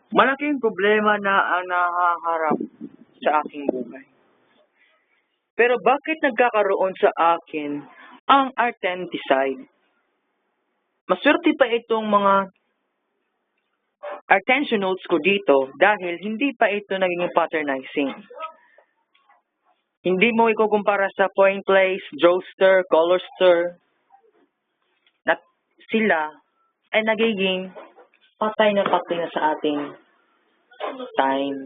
Malaking problema na ang nahaharap sa aking buhay. Pero bakit nagkakaroon sa akin ang Artenticide? Maswerte pa itong mga attention notes ko dito dahil hindi pa ito naging patternizing. Hindi mo ikukumpara sa Point Place, Drawster, Colorster na sila ay nagiging patay na sa ating time,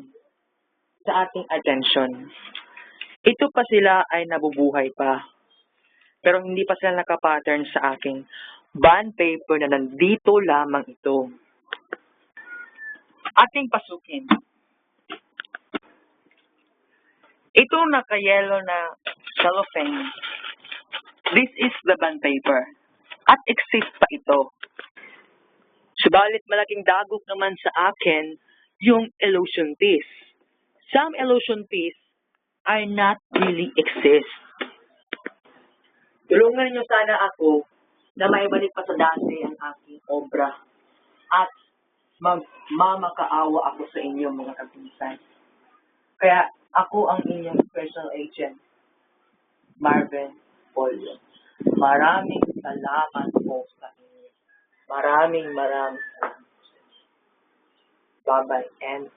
sa ating attention. Ito pa sila ay nabubuhay pa. Pero hindi pa sila nakapattern sa aking bond paper na nandito lamang ito. Ating pasukin. Itong naka-yellow na cellophane, this is the bond paper. At exist pa ito. Subalit malaking dagok naman sa akin yung illusion piece. Some illusion piece are not really exist. Tulungan niyo sana ako na maibalik pa sa dati ang aking obra at magmamakaawa ako sa inyo mga kapisan. Kaya ako ang inyong special agent, Marvin Polio. Maraming salamat po sa inyo. Maraming salamat. Bye-bye and